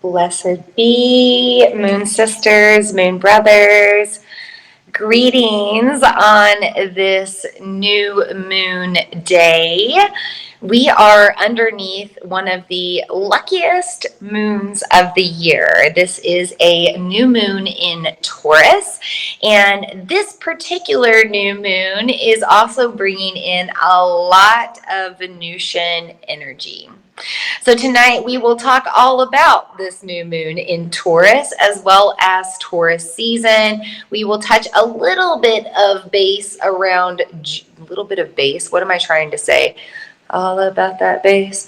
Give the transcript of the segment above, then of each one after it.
Blessed be, moon sisters, moon brothers. Greetings on this new moon day. We are underneath one of the luckiest moons of the year. This is a new moon in Taurus, and this particular new moon is also bringing in a lot of Venusian energy. So tonight we will talk all about this new moon in Taurus as well as Taurus season. We will touch a little bit of base around, what am I trying to say? All about that bass,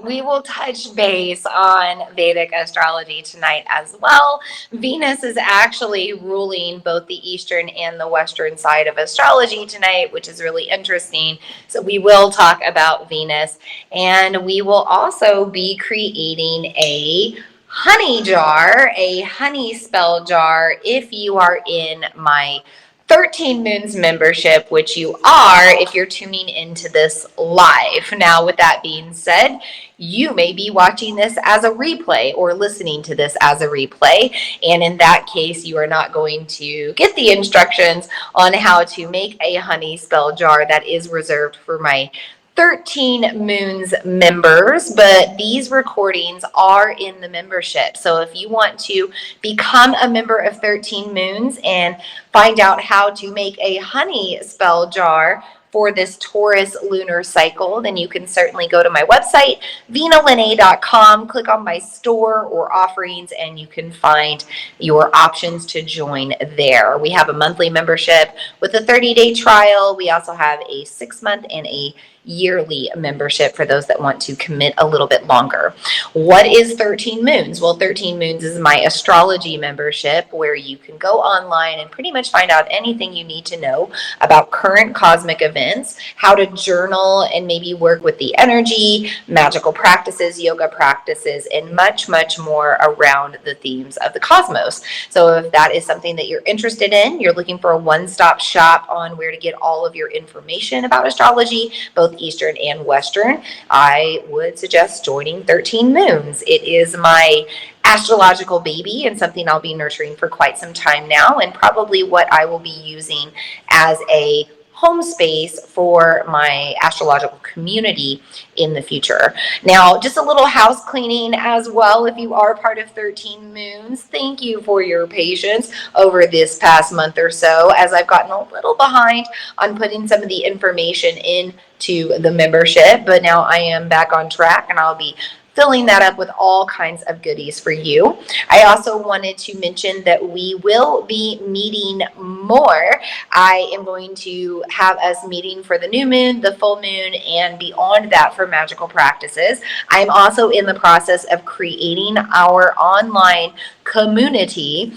we will touch base on Vedic astrology tonight as well. Venus is actually ruling both the eastern and the western side of astrology tonight, which is really interesting. So we will talk about Venus, and we will also be creating a honey jar, a honey spell jar, if you are in my 13 Moons membership, which you are if you're tuning into this live. Now, with that being said, you may be watching this as a replay or listening to this as a replay. And in that case, you are not going to get the instructions on how to make a honey spell jar. That is reserved for my 13 Moons members, but these recordings are in the membership. So if you want to become a member of 13 Moons and find out how to make a honey spell jar for this Taurus lunar cycle, then you can certainly go to my website, vinalene.com, click on my store or offerings, and you can find your options to join there. We have a monthly membership with a 30-day trial. We also have a 6-month and a yearly membership for those that want to commit a little bit longer. What is 13 Moons? Well, 13 Moons is my astrology membership where you can go online and pretty much find out anything you need to know about current cosmic events, how to journal and maybe work with the energy, magical practices, yoga practices, and much, much more around the themes of the cosmos. So if that is something that you're interested in, you're looking for a one-stop shop on where to get all of your information about astrology, both Eastern and Western, I would suggest joining 13 Moons. It is my astrological baby and something I'll be nurturing for quite some time now, and probably what I will be using as a home space for my astrological community in the future. Now, just a little house cleaning as well. If you are part of 13 Moons, thank you for your patience over this past month or so, as I've gotten a little behind on putting some of the information into the membership, but now I am back on track, and I'll be filling that up with all kinds of goodies for you. I also wanted to mention that we will be meeting more. I am going to have us meeting for the new moon, the full moon, and beyond that for magical practices. I'm also in the process of creating our online community,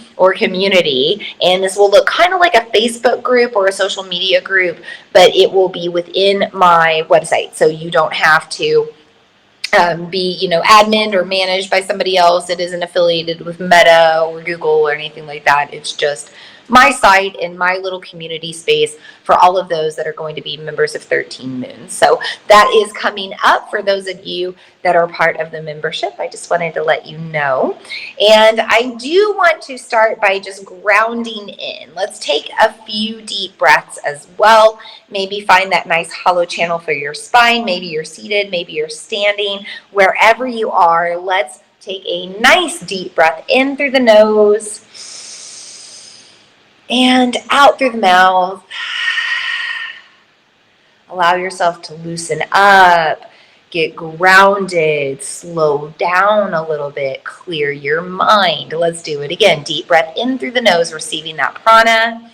and this will look kind of like a Facebook group or a social media group, but it will be within my website, so you don't have to be, admin or managed by somebody else. It isn't affiliated with Meta or Google or anything like that. It's just my site and my little community space for all of those that are going to be members of 13 Moons. So that is coming up for those of you that are part of the membership. I just wanted to let you know. And I do want to start by just grounding in. Let's take a few deep breaths as well. Maybe find that nice hollow channel for your spine. Maybe you're seated, maybe you're standing. Wherever you are, let's take a nice deep breath in through the nose and out through the mouth. Allow yourself to loosen up, get grounded, slow down a little bit, clear your mind. Let's do it again. Deep breath in through the nose, receiving that prana.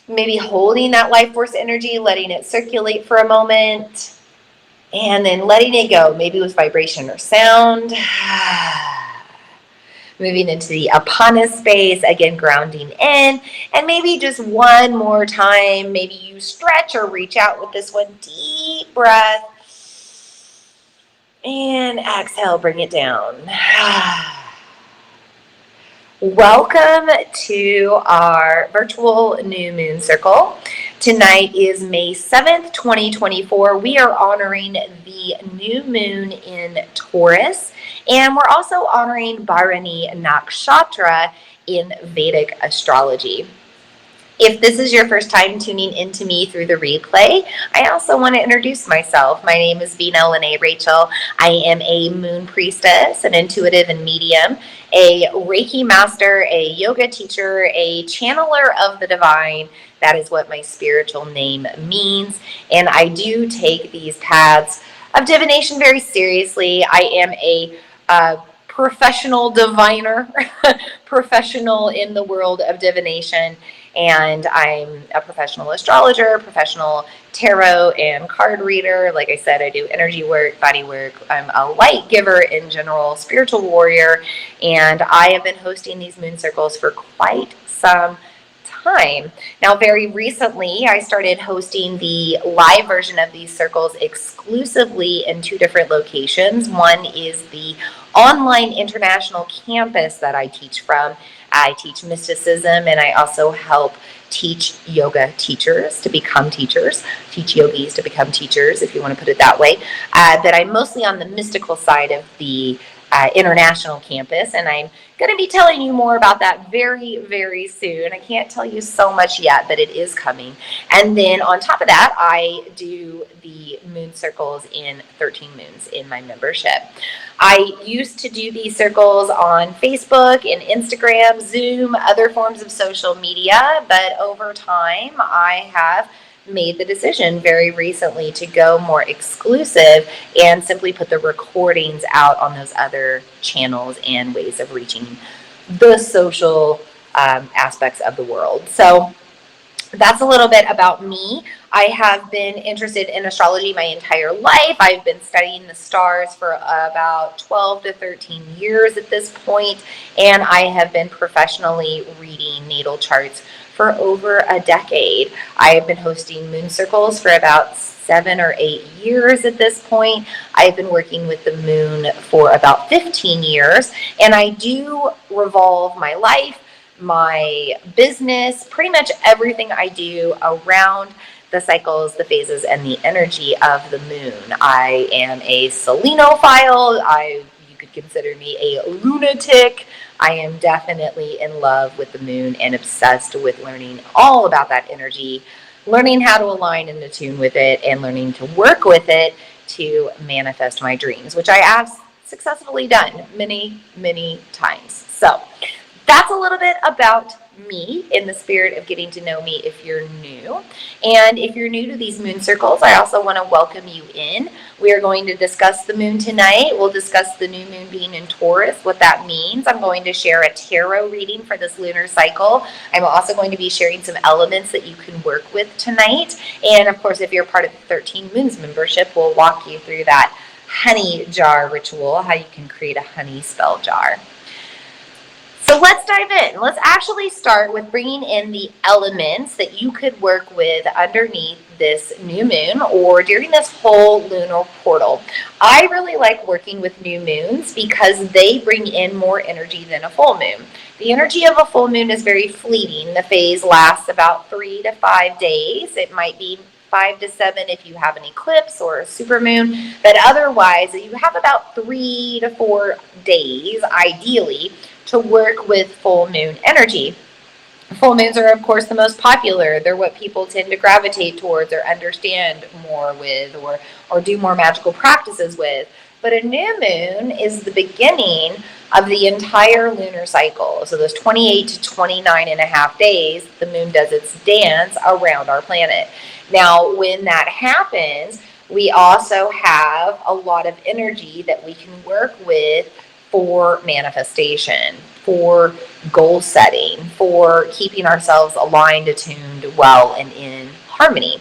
Maybe holding that life force energy, letting it circulate for a moment, and then letting it go, maybe with vibration or sound. Moving into the apana space, again, grounding in, and maybe just one more time, maybe you stretch or reach out with this one. Deep breath, and exhale, bring it down. Welcome to our virtual new moon circle. Tonight is May 7th, 2024. We are honoring the new moon in Taurus, and we're also honoring Bharani Nakshatra in Vedic astrology. If this is your first time tuning into me through the replay, I also want to introduce myself. My name is Vina Lene Rachel. I am a moon priestess, an intuitive and medium, a Reiki master, a yoga teacher, a channeler of the divine. That is what my spiritual name means. And I do take these paths of divination very seriously. I am a professional diviner, professional in the world of divination. And I'm a professional astrologer, professional tarot and card reader. Like I said, I do energy work, body work. I'm a light giver in general, spiritual warrior. And I have been hosting these moon circles for quite some time. Now, very recently, I started hosting the live version of these circles exclusively in two different locations. One is the online international campus that I teach from. I teach mysticism, and I also help teach yoga teachers to become teachers, teach yogis to become teachers, if you want to put it that way. But I'm mostly on the mystical side of the international campus, and I'm going to be telling you more about that very, very soon. I can't tell you so much yet, but it is coming. And then on top of that, I do the moon circles in 13 moons in my membership. I used to do these circles on Facebook and Instagram, Zoom, other forms of social media, but over time I have made the decision very recently to go more exclusive and simply put the recordings out on those other channels and ways of reaching the social aspects of the world. So that's a little bit about me. I have been interested in astrology my entire life. I've been studying the stars for about 12 to 13 years at this point, and I have been professionally reading natal charts for over a decade. I have been hosting moon circles for about 7 or 8 years at this point. I've been working with the moon for about 15 years, and I do revolve my life, my business, pretty much everything I do around the cycles, the phases, and the energy of the moon. I am a selenophile. You could consider me a lunatic. I am definitely in love with the moon and obsessed with learning all about that energy, learning how to align and attune with it, and learning to work with it to manifest my dreams, which I have successfully done many, many times. So that's a little bit about me in the spirit of getting to know me if you're new. And if you're new to these moon circles, I also want to welcome you in. We are going to discuss the moon tonight. We'll discuss the new moon being in Taurus, what that means. I'm going to share a tarot reading for this lunar cycle. I'm also going to be sharing some elements that you can work with tonight. And of course, if you're part of the 13 Moons membership, we'll walk you through that honey jar ritual, how you can create a honey spell jar. So let's dive in. Let's actually start with bringing in the elements that you could work with underneath this new moon or during this whole lunar portal. I really like working with new moons because they bring in more energy than a full moon. The energy of a full moon is very fleeting. The phase lasts about 3 to 5 days. It might be 5 to 7 if you have an eclipse or a supermoon, but otherwise you have about 3 to 4 days ideally to work with full moon energy. Full moons are, of course, the most popular. They're what people tend to gravitate towards or understand more with or do more magical practices with. But a new moon is the beginning of the entire lunar cycle. So those 28 to 29 and a half days, the moon does its dance around our planet. Now, when that happens, we also have a lot of energy that we can work with for manifestation, for goal setting, for keeping ourselves aligned, attuned, well, and in harmony.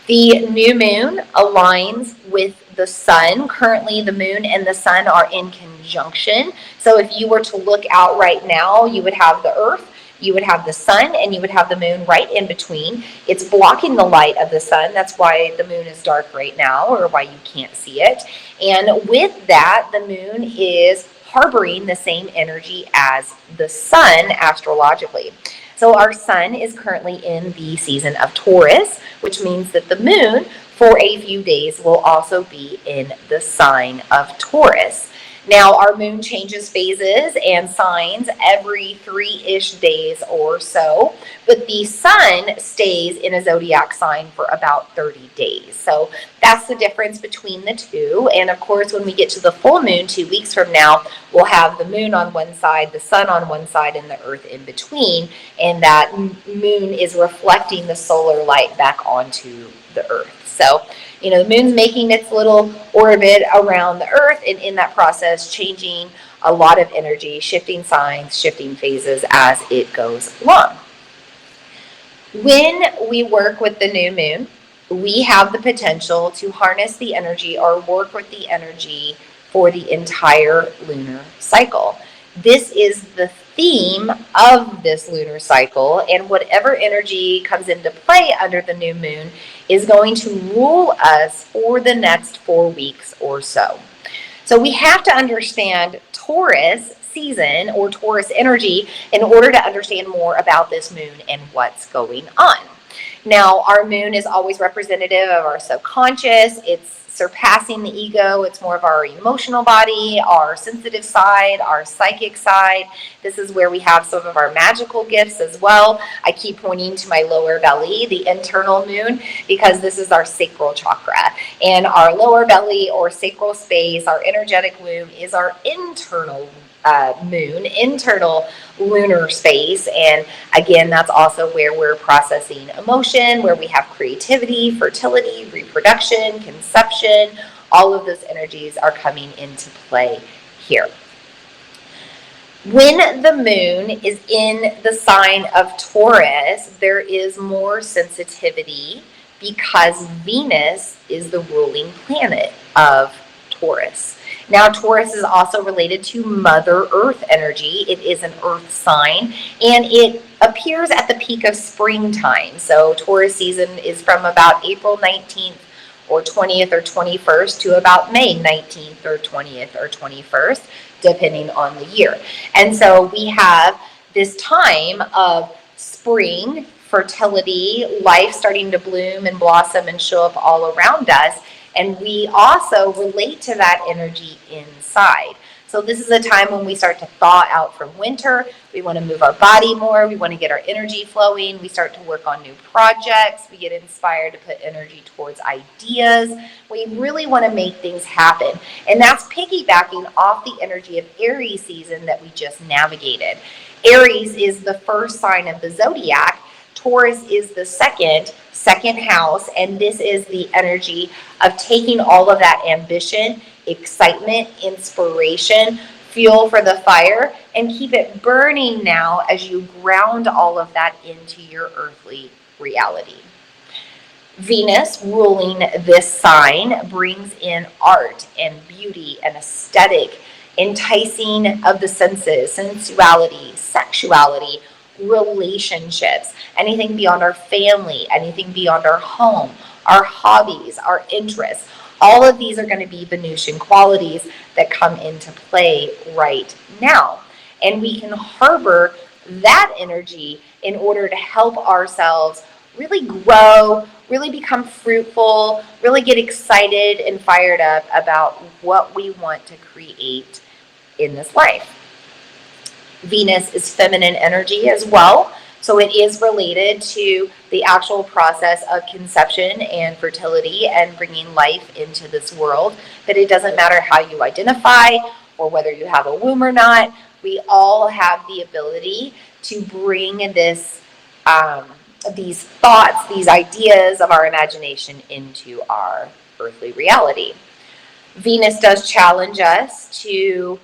The new moon aligns with the sun. Currently, the moon and the sun are in conjunction. So if you were to look out right now, you would have the earth, you would have the sun, and you would have the moon right in between. It's blocking the light of the sun. That's why the moon is dark right now, or why you can't see it. And with that, the moon is harboring the same energy as the sun astrologically. So our sun is currently in the season of Taurus, which means that the moon for a few days will also be in the sign of Taurus. Now, our moon changes phases and signs every 3-ish days or so, but the sun stays in a zodiac sign for about 30 days. So that's the difference between the two. And of course, when we get to the full moon 2 weeks from now, we'll have the moon on one side, the sun on one side, and the earth in between. And that moon is reflecting the solar light back onto the earth. So, the moon's making its little orbit around the earth, and in that process, changing a lot of energy, shifting signs, shifting phases as it goes along. When we work with the new moon, we have the potential to harness the energy or work with the energy for the entire lunar cycle. This is the theme of this lunar cycle, and whatever energy comes into play under the new moon is going to rule us for the next 4 weeks or so. So we have to understand Taurus season or Taurus energy in order to understand more about this moon and what's going on. Now, our moon is always representative of our subconscious. It's surpassing the ego. It's more of our emotional body, our sensitive side, our psychic side. This is where we have some of our magical gifts as well. I keep pointing to my lower belly, the internal moon, because this is our sacral chakra. And our lower belly or sacral space, our energetic womb, is our internal moon, internal lunar space. And again, that's also where we're processing emotion, where we have creativity, fertility, reproduction, conception. All of those energies are coming into play here. When the moon is in the sign of Taurus, there is more sensitivity because Venus is the ruling planet of Taurus. Now, Taurus is also related to Mother Earth energy. It is an earth sign, and it appears at the peak of springtime. So Taurus season is from about April 19th or 20th or 21st to about May 19th or 20th or 21st, depending on the year. And so we have this time of spring, fertility, life starting to bloom and blossom and show up all around us. And we also relate to that energy inside. So this is a time when we start to thaw out from winter. We want to move our body more. We want to get our energy flowing. We start to work on new projects. We get inspired to put energy towards ideas. We really want to make things happen. And that's piggybacking off the energy of Aries season that we just navigated. Aries is the first sign of the zodiac. Taurus is the second house, and this is the energy of taking all of that ambition, excitement, inspiration, fuel for the fire, and keep it burning now as you ground all of that into your earthly reality. Venus ruling this sign brings in art and beauty and aesthetic, enticing of the senses, sensuality, sexuality, relationships, anything beyond our family, anything beyond our home, our hobbies, our interests. All of these are going to be Venusian qualities that come into play right now. And we can harbor that energy in order to help ourselves really grow, really become fruitful, really get excited and fired up about what we want to create in this life. Venus is feminine energy as well, so it is related to the actual process of conception and fertility and bringing life into this world. But it doesn't matter how you identify or whether you have a womb or not, we all have the ability to bring this, these thoughts, these ideas of our imagination into our earthly reality. Venus does challenge us to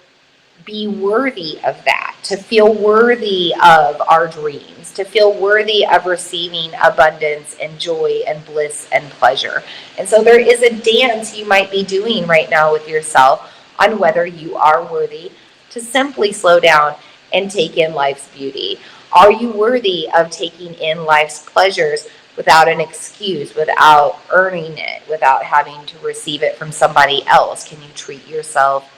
be worthy of that, to feel worthy of our dreams, to feel worthy of receiving abundance and joy and bliss and pleasure. And so there is a dance you might be doing right now with yourself on whether you are worthy to simply slow down and take in life's beauty. Are you worthy of taking in life's pleasures without an excuse, without earning it, without having to receive it from somebody else? Can you treat yourself?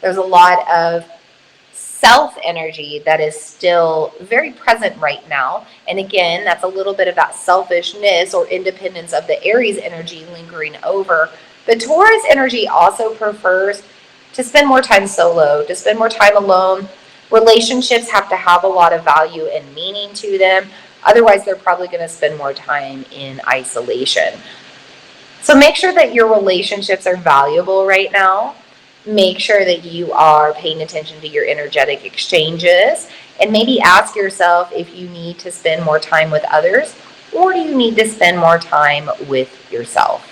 There's a lot of self energy that is still very present right now. And again, that's a little bit of that selfishness or independence of the Aries energy lingering over. But Taurus energy also prefers to spend more time solo, to spend more time alone. Relationships have to have a lot of value and meaning to them. Otherwise, they're probably going to spend more time in isolation. So make sure that your relationships are valuable right now. Make sure that you are paying attention to your energetic exchanges, and maybe ask yourself if you need to spend more time with others, or do you need to spend more time with yourself?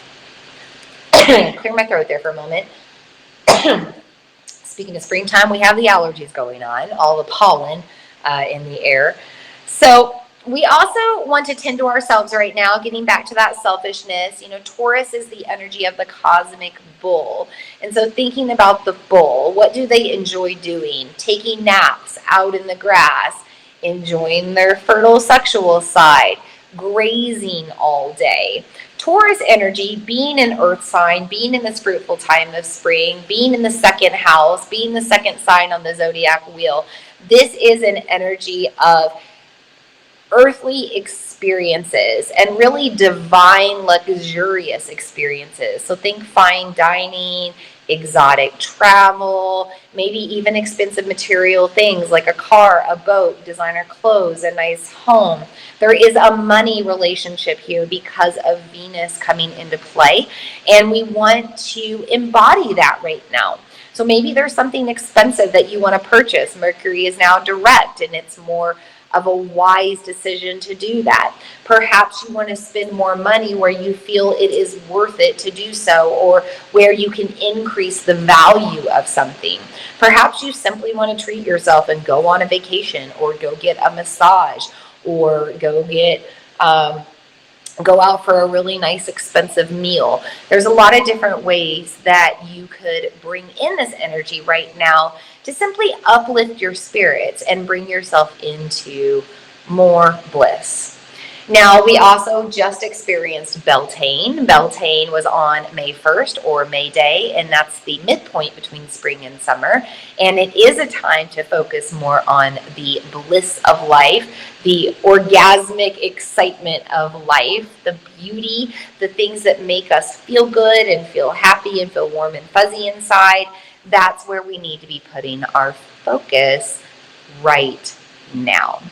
Clear my throat there for a moment. Speaking of springtime, we have the allergies going on, all the pollen in the air. So we also want to tend to ourselves right now, getting back to that selfishness. You know, Taurus is the energy of the cosmic bull. And so thinking about the bull, what do they enjoy doing? Taking naps out in the grass, enjoying their fertile sexual side, grazing all day. Taurus energy, being an earth sign, being in this fruitful time of spring, being in the second house, being the second sign on the zodiac wheel, this is an energy of earthly experiences and really divine, luxurious experiences. So think fine dining, exotic travel, maybe even expensive material things like a car, a boat, designer clothes, a nice home. There is a money relationship here because of Venus coming into play, and we want to embody that right now. So maybe there's something expensive that you want to purchase. Mercury is now direct, and it's more of a wise decision to do that. Perhaps you want to spend more money where you feel it is worth it to do so, or where you can increase the value of something. Perhaps you simply want to treat yourself and go on a vacation, or go get a massage, or go out for a really nice expensive meal. There's a lot of different ways that you could bring in this energy right now to simply uplift your spirits and bring yourself into more bliss. Now, we also just experienced Beltane. Beltane was on May 1st, or May Day, and that's the midpoint between spring and summer. And it is a time to focus more on the bliss of life, the orgasmic excitement of life, the beauty, the things that make us feel good and feel happy and feel warm and fuzzy inside. That's where we need to be putting our focus right now.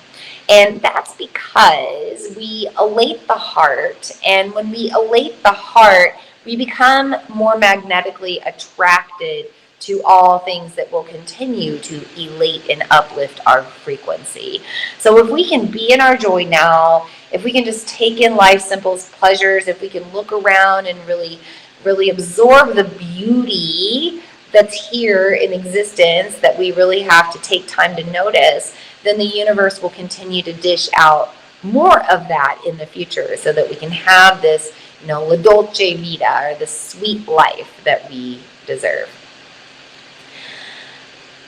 And that's because we elate the heart. And when we elate the heart, we become more magnetically attracted to all things that will continue to elate and uplift our frequency. So if we can be in our joy now, if we can just take in life's simple pleasures, if we can look around and really absorb the beauty that's here in existence that we really have to take time to notice, then the universe will continue to dish out more of that in the future, so that we can have this, la dolce vita, or the sweet life that we deserve.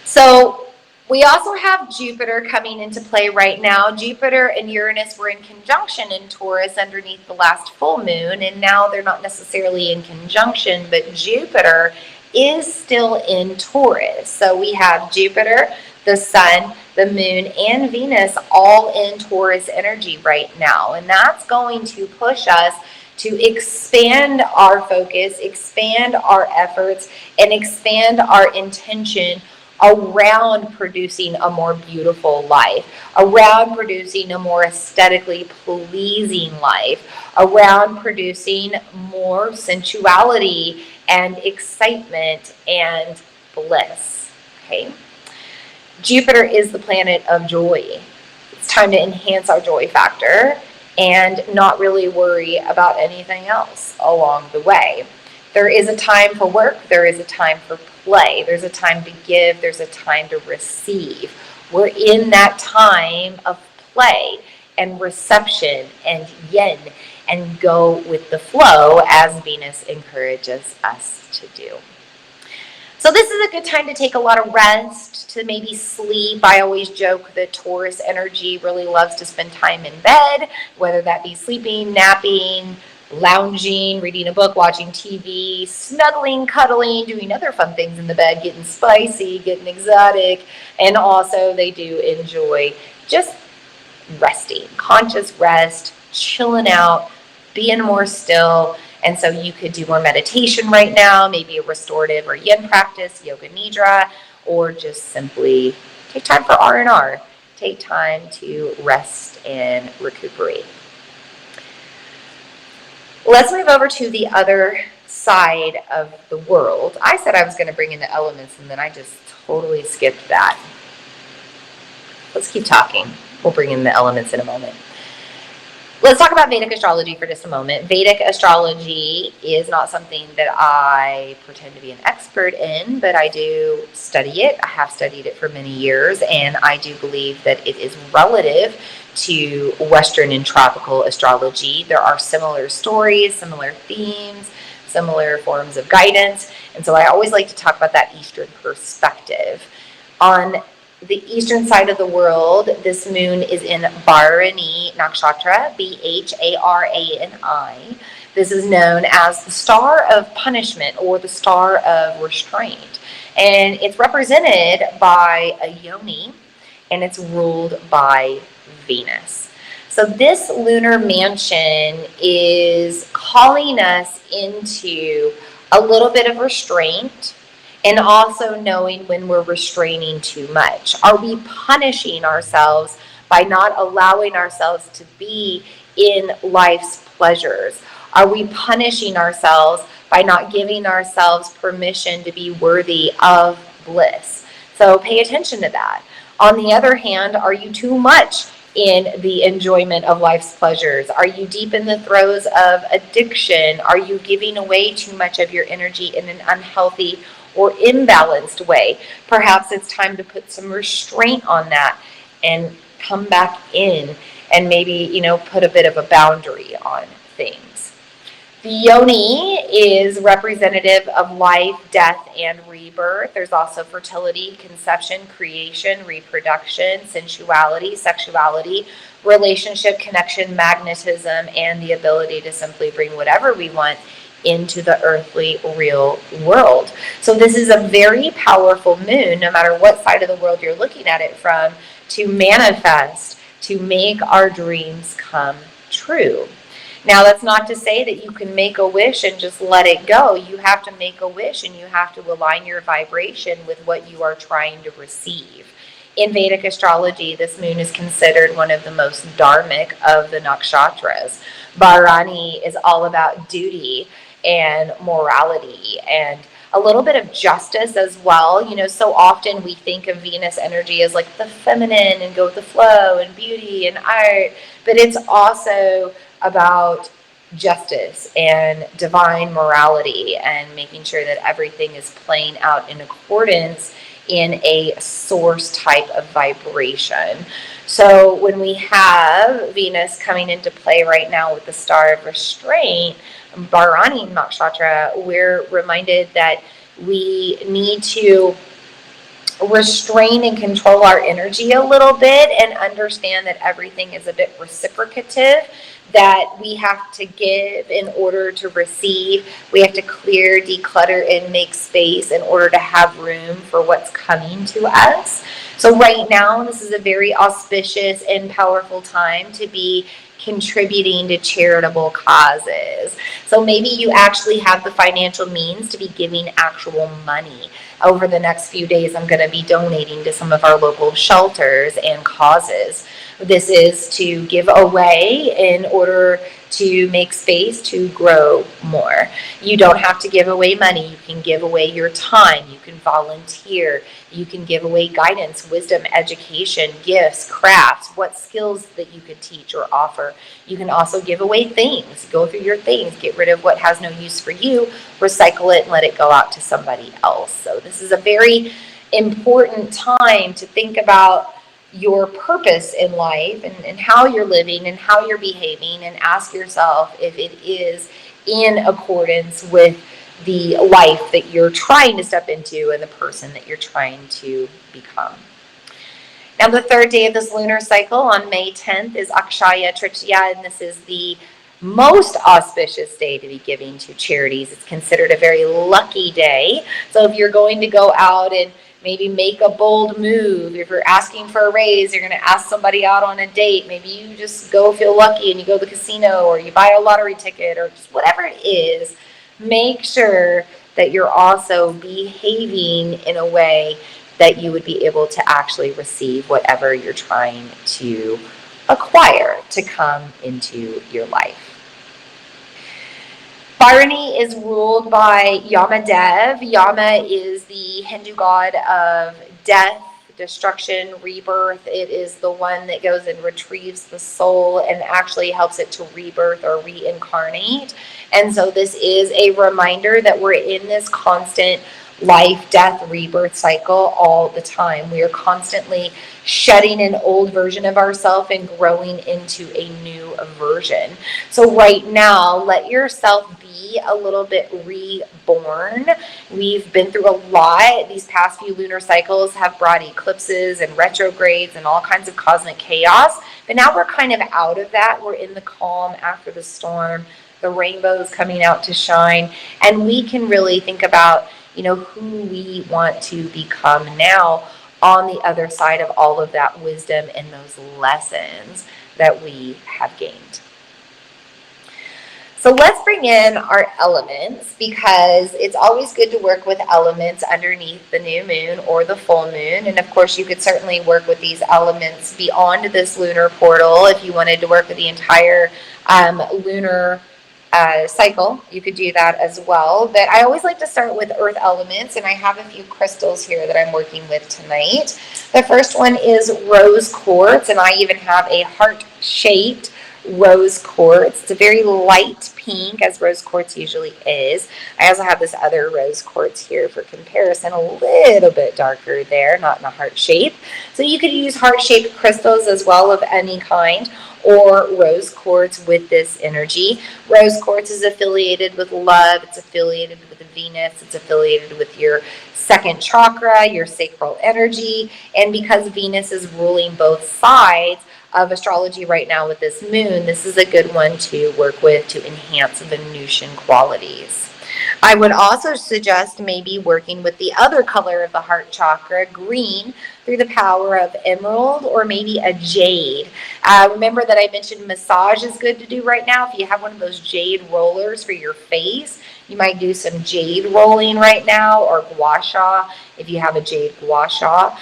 So we also have Jupiter coming into play right now. Jupiter and Uranus were in conjunction in Taurus underneath the last full moon, and now they're not necessarily in conjunction, but Jupiter is still in Taurus. So we have Jupiter, the Sun, the Moon, and Venus all in Taurus energy right now. And that's going to push us to expand our focus, expand our efforts, and expand our intention around producing a more beautiful life, around producing a more aesthetically pleasing life, around producing more sensuality and excitement and bliss. Okay? Jupiter is the planet of joy. It's time to enhance our joy factor and not really worry about anything else along the way. There is a time for work, there is a time for play, there's a time to give, there's a time to receive. We're in that time of play and reception and yin and go with the flow, as Venus encourages us to do. So this is a good time to take a lot of rest, to maybe sleep. I always joke that Taurus energy really loves to spend time in bed, whether that be sleeping, napping, lounging, reading a book, watching TV, snuggling, cuddling, doing other fun things in the bed, getting spicy, getting exotic, and also they do enjoy just resting, conscious rest, chilling out, being more still. And so you could do more meditation right now, maybe a restorative or yin practice, yoga nidra, or just simply take time for R&R. Take time to rest and recuperate. Let's move over to the other side of the world. I said I was going to bring in the elements, and then I just totally skipped that. Let's keep talking. We'll bring in the elements in a moment. Let's talk about Vedic astrology for just a moment. Vedic astrology is not something that I pretend to be an expert in, but I do study it. I have studied it for many years, and I do believe that it is relative to Western and tropical astrology. There are similar stories, similar themes, similar forms of guidance, and so I always like to talk about that Eastern perspective. On the eastern side of the world, this moon is in Bharani Nakshatra, Bharani. This is known as the star of punishment or the star of restraint. And it's represented by a yoni, and it's ruled by Venus. So this lunar mansion is calling us into a little bit of restraint, and also knowing when we're restraining too much. Are we punishing ourselves by not allowing ourselves to be in life's pleasures? Are we punishing ourselves by not giving ourselves permission to be worthy of bliss? So pay attention to that. On the other hand, are you too much in the enjoyment of life's pleasures? Are you deep in the throes of addiction? Are you giving away too much of your energy in an unhealthy or imbalanced way? Perhaps it's time to put some restraint on that and come back in and maybe, put a bit of a boundary on things. The yoni is representative of life, death, and rebirth. There's also fertility, conception, creation, reproduction, sensuality, sexuality, relationship, connection, magnetism, and the ability to simply bring whatever we want into the earthly real world. So this is a very powerful moon, no matter what side of the world you're looking at it from, to manifest, to make our dreams come true. Now, that's not to say that you can make a wish and just let it go. You have to make a wish, and you have to align your vibration with what you are trying to receive. In Vedic astrology, this moon is considered one of the most dharmic of the nakshatras. Bharani is all about duty and morality and a little bit of justice as well. So often we think of Venus energy as like the feminine and go with the flow and beauty and art, but it's also about justice and divine morality and making sure that everything is playing out in accordance in a source type of vibration. So when we have Venus coming into play right now with the star of restraint, Bharani Nakshatra, we're reminded that we need to restrain and control our energy a little bit and understand that everything is a bit reciprocative, that we have to give in order to receive. We have to clear, declutter, and make space in order to have room for what's coming to us. So right now, this is a very auspicious and powerful time to be contributing to charitable causes. So maybe you actually have the financial means to be giving actual money. Over the next few days, I'm going to be donating to some of our local shelters and causes. This is to give away in order to make space to grow more. You don't have to give away money. You can give away your time. You can volunteer. You can give away guidance, wisdom, education, gifts, crafts, what skills that you could teach or offer. You can also give away things. Go through your things. Get rid of what has no use for you. Recycle it and let it go out to somebody else. So this is a very important time to think about your purpose in life and how you're living and how you're behaving, and ask yourself if it is in accordance with the life that you're trying to step into and the person that you're trying to become. Now, the third day of this lunar cycle on May 10th is Akshaya Tritiya, and this is the most auspicious day to be giving to charities. It's considered a very lucky day. So if you're going to go out and maybe make a bold move, if you're asking for a raise, you're going to ask somebody out on a date, maybe you just go feel lucky and you go to the casino or you buy a lottery ticket or just whatever it is, make sure that you're also behaving in a way that you would be able to actually receive whatever you're trying to acquire to come into your life. Bharani is ruled by Yamadev. Yama is the Hindu god of death, destruction, rebirth. It is the one that goes and retrieves the soul and actually helps it to rebirth or reincarnate. And so this is a reminder that we're in this constant life, death, rebirth cycle all the time. We are constantly shedding an old version of ourselves and growing into a new version. So right now, let yourself be a little bit reborn. We've been through a lot. These past few lunar cycles have brought eclipses and retrogrades and all kinds of cosmic chaos. But now we're kind of out of that. We're in the calm after the storm. The rainbow is coming out to shine. And we can really think about who we want to become now on the other side of all of that wisdom and those lessons that we have gained. So let's bring in our elements, because it's always good to work with elements underneath the new moon or the full moon. And of course, you could certainly work with these elements beyond this lunar portal. If you wanted to work with the entire lunar cycle, you could do that as well. But I always like to start with earth elements, and I have a few crystals here that I'm working with tonight. The first one is rose quartz, and I even have a heart-shaped rose quartz. It's a very light pink, as rose quartz usually is. I also have this other rose quartz here for comparison, a little bit darker there, not in a heart shape. So you could use heart-shaped crystals as well of any kind, or rose quartz with this energy. Rose quartz is affiliated with love, it's affiliated with Venus, it's affiliated with your second chakra, your sacral energy, and because Venus is ruling both sides of astrology right now with this moon, this is a good one to work with to enhance Venusian qualities. I would also suggest maybe working with the other color of the heart chakra, green, through the power of emerald or maybe a jade. Remember that I mentioned massage is good to do right now. If you have one of those jade rollers for your face, you might do some jade rolling right now, or gua sha if you have a jade gua sha.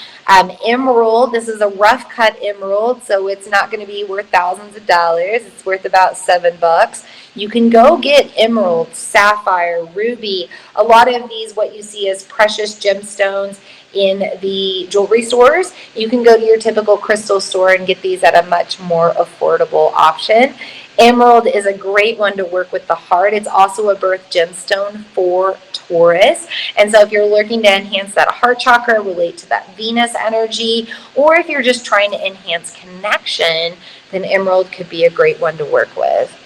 Emerald, this is a rough cut emerald, so it's not going to be worth thousands of dollars. It's worth about $7. You can go get emerald, sapphire, ruby, a lot of these, what you see as precious gemstones in the jewelry stores. You can go to your typical crystal store and get these at a much more affordable option. Emerald is a great one to work with the heart. It's also a birth gemstone for Taurus. And so if you're looking to enhance that heart chakra, relate to that Venus energy, or if you're just trying to enhance connection, then emerald could be a great one to work with.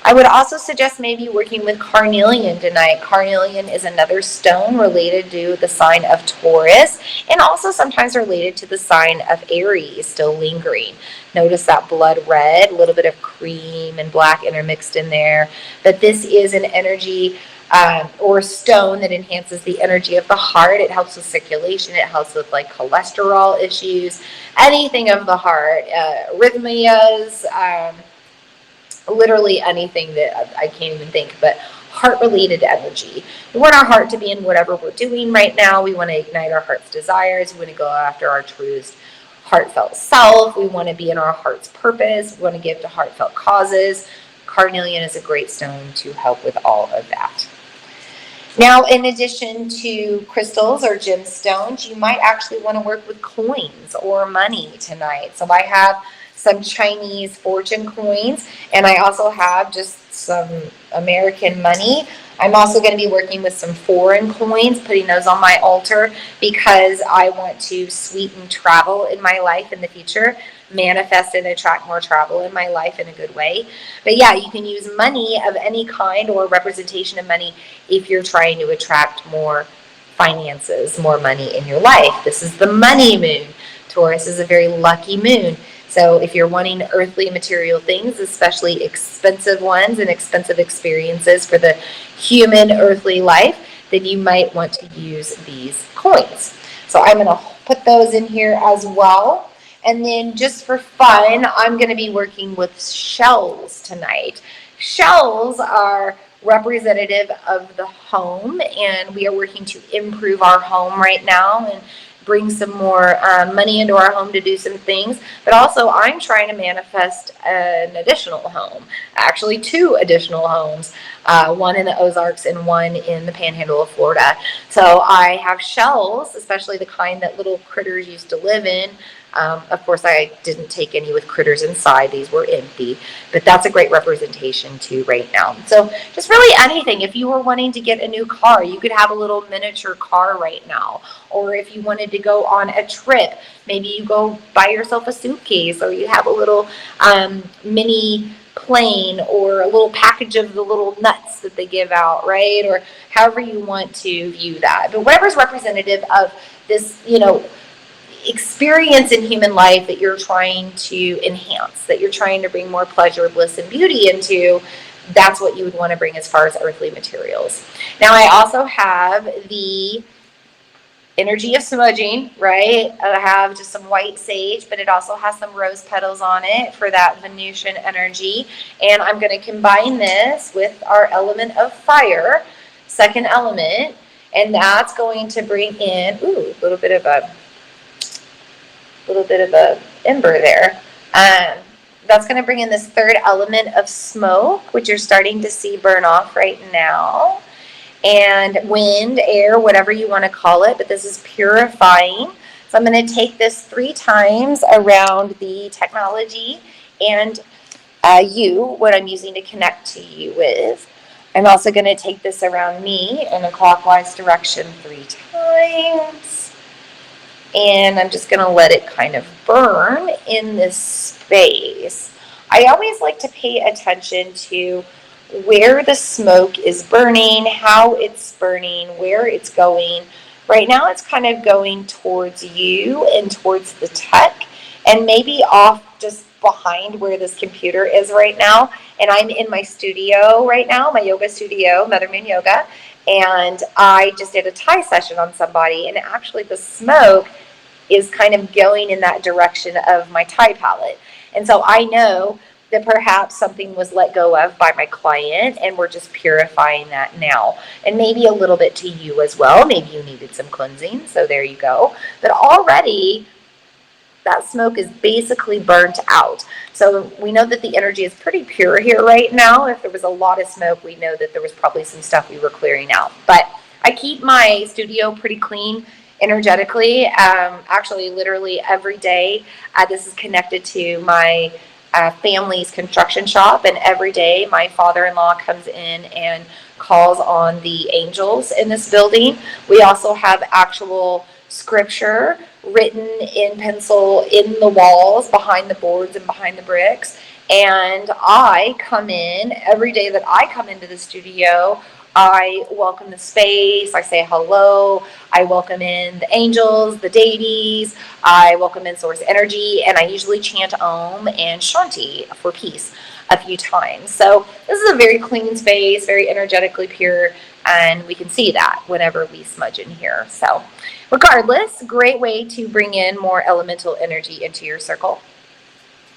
I would also suggest maybe working with carnelian tonight. Carnelian is another stone related to the sign of Taurus, and also sometimes related to the sign of Aries, still lingering. Notice that blood red, a little bit of cream and black intermixed in there. But this is an energy or stone that enhances the energy of the heart. It helps with circulation. It helps with like cholesterol issues, anything of the heart, arrhythmias, literally anything that I can't even think, but heart-related energy. We want our heart to be in whatever we're doing right now. We want to ignite our heart's desires. We want to go after our truest heartfelt self. We want to be in our heart's purpose. We want to give to heartfelt causes. Carnelian is a great stone to help with all of that. Now, in addition to crystals or gemstones, you might actually want to work with coins or money tonight. So I have some Chinese fortune coins, and I also have just some American money. I'm also going to be working with some foreign coins, putting those on my altar, because I want to sweeten travel in my life in the future, manifest and attract more travel in my life in a good way. But yeah, you can use money of any kind or representation of money if you're trying to attract more finances, more money in your life. This is the money moon. Taurus is a very lucky moon. So if you're wanting earthly material things, especially expensive ones and expensive experiences for the human earthly life, then you might want to use these coins. So I'm going to put those in here as well. And then just for fun, I'm going to be working with shells tonight. Shells are representative of the home, and we are working to improve our home right now and bring some more money into our home to do some things. But also I'm trying to manifest an additional home, actually 2 additional homes, one in the Ozarks and one in the Panhandle of Florida. So I have shells, especially the kind that little critters used to live in. Of course, I didn't take any with critters inside. These were empty, but that's a great representation too right now. So just really anything. If you were wanting to get a new car, you could have a little miniature car right now. Or if you wanted to go on a trip, maybe you go buy yourself a suitcase, or you have a little mini plane, or a little package of the little nuts that they give out, right? Or however you want to view that. But whatever's representative of this, experience in human life that you're trying to enhance, that you're trying to bring more pleasure, bliss, and beauty into, that's what you would want to bring as far as earthly materials. Now, I also have the energy of smudging, right? I have just some white sage, but it also has some rose petals on it for that Venusian energy. And I'm going to combine this with our element of fire, second element, and that's going to bring in, a little bit of a ember there. That's going to bring in this third element of smoke, which you're starting to see burn off right now. And wind, air, whatever you want to call it, but this is purifying. So I'm going to take this 3 times around the technology and what I'm using to connect to you with. I'm also going to take this around me in a clockwise direction 3 times. And I'm just going to let it kind of burn in this space. I always like to pay attention to where the smoke is burning, how it's burning, where it's going. Right now it's kind of going towards you and towards the tech, and maybe off just behind where this computer is right now. And I'm in my studio right now, my yoga studio, Mother Moon Yoga. And I just did a Thai session on somebody, and actually the smoke is kind of going in that direction of my Thai palette. And so I know that perhaps something was let go of by my client, and we're just purifying that now. And maybe a little bit to you as well. Maybe you needed some cleansing, so there you go. But already that smoke is basically burnt out. So we know that the energy is pretty pure here right now. If there was a lot of smoke, we know that there was probably some stuff we were clearing out. But I keep my studio pretty clean energetically. Actually, literally every day. This is connected to my family's construction shop, and every day my father-in-law comes in and calls on the angels in this building. We also have actual scripture written in pencil in the walls, behind the boards and behind the bricks. And I come in every day that I come into the studio. I welcome the space. I say hello. I welcome in the angels, the deities. I welcome in source energy, and I usually chant Om and Shanti for peace a few times. So this is a very clean space, very energetically pure, and we can see that whenever we smudge in here. So regardless, great way to bring in more elemental energy into your circle.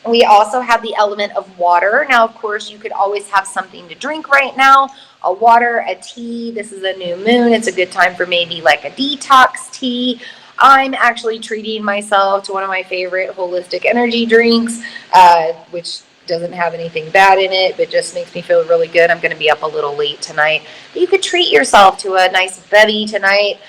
We also have the element of water. Now, of course, you could always have something to drink right now, a water, a tea. This is a new moon. It's a good time for maybe like a detox tea. I'm actually treating myself to one of my favorite holistic energy drinks, which doesn't have anything bad in it, but just makes me feel really good. I'm going to be up a little late tonight. But you could treat yourself to a nice bevy tonight.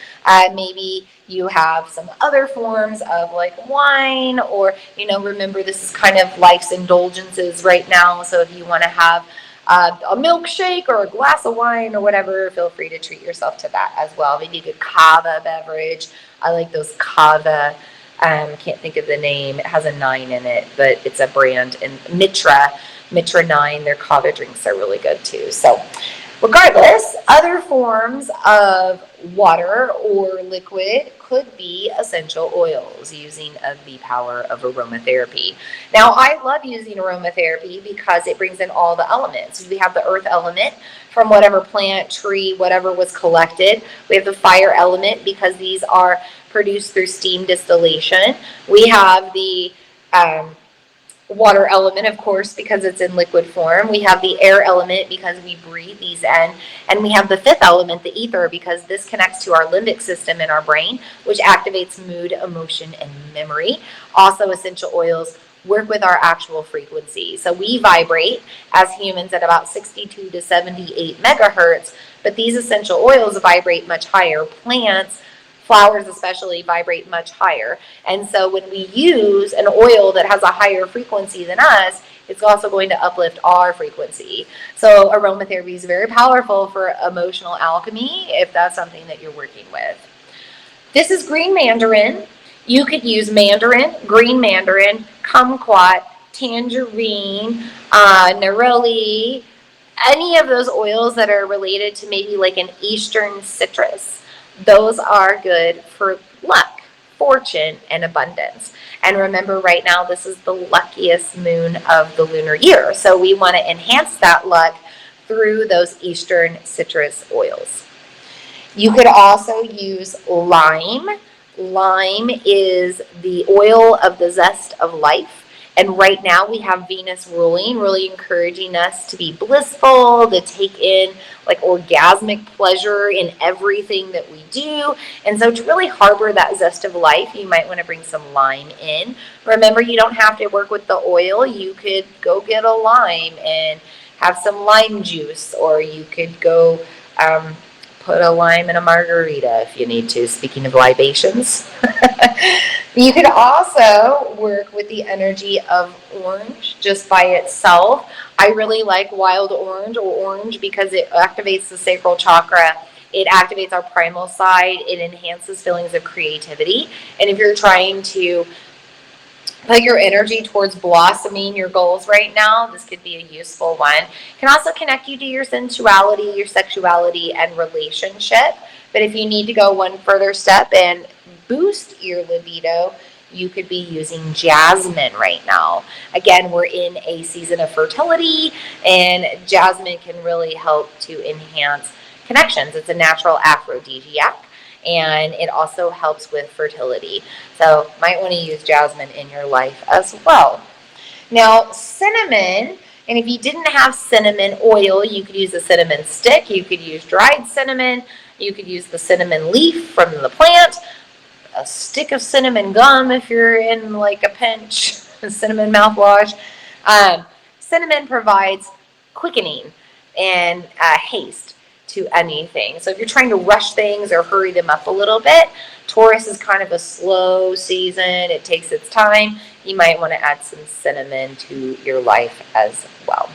Maybe you have some other forms of like wine, or, remember this is kind of life's indulgences right now. So if you want to have a milkshake or a glass of wine or whatever, feel free to treat yourself to that as well. Maybe a good kava beverage. I like those kava. Can't think of the name. It has a 9 in it, but it's a brand. And Mitra 9, their kava drinks are really good too. So Regardless, other forms of water or liquid could be essential oils using the power of aromatherapy. Now, I love using aromatherapy because it brings in all the elements. We have the earth element from whatever plant, tree, whatever was collected. We have the fire element because these are produced through steam distillation. We have the water element, of course, because it's in liquid form. We have the air element because we breathe these in. And we have the fifth element, the ether, because this connects to our limbic system in our brain, which activates mood, emotion, and memory. Also, essential oils work with our actual frequency. So we vibrate as humans at about 62 to 78 megahertz, but these essential oils vibrate much higher. Plants, flowers especially, vibrate much higher. And so when we use an oil that has a higher frequency than us, it's also going to uplift our frequency. So aromatherapy is very powerful for emotional alchemy if that's something that you're working with. This is green mandarin. You could use mandarin, green mandarin, kumquat, tangerine, neroli, any of those oils that are related to maybe like an eastern citrus. Those are good for luck, fortune, and abundance. And remember, right now, this is the luckiest moon of the lunar year. So we want to enhance that luck through those eastern citrus oils. You could also use lime. Lime is the oil of the zest of life. And right now we have Venus ruling, really encouraging us to be blissful, to take in like orgasmic pleasure in everything that we do. And so to really harbor that zest of life, you might want to bring some lime in. Remember, you don't have to work with the oil. You could go get a lime and have some lime juice, or you could go put a lime in a margarita if you need to, speaking of libations. You could also work with the energy of orange just by itself. I really like wild orange or orange because it activates the sacral chakra. It activates our primal side. It enhances feelings of creativity. And if you're trying to put your energy towards blossoming your goals right now, this could be a useful one. It can also connect you to your sensuality, your sexuality, and relationship. But if you need to go one further step and boost your libido, you could be using jasmine right now. Again, we're in a season of fertility, and jasmine can really help to enhance connections. It's a natural aphrodisiac, and it also helps with fertility. So might want to use jasmine in your life as well. Now, cinnamon, and if you didn't have cinnamon oil, you could use a cinnamon stick, you could use dried cinnamon, you could use the cinnamon leaf from the plant, a stick of cinnamon gum if you're in like a pinch, cinnamon mouthwash. Cinnamon provides quickening and haste to anything. So if you're trying to rush things or hurry them up a little bit, Taurus is kind of a slow season. It takes its time. You might want to add some cinnamon to your life as well.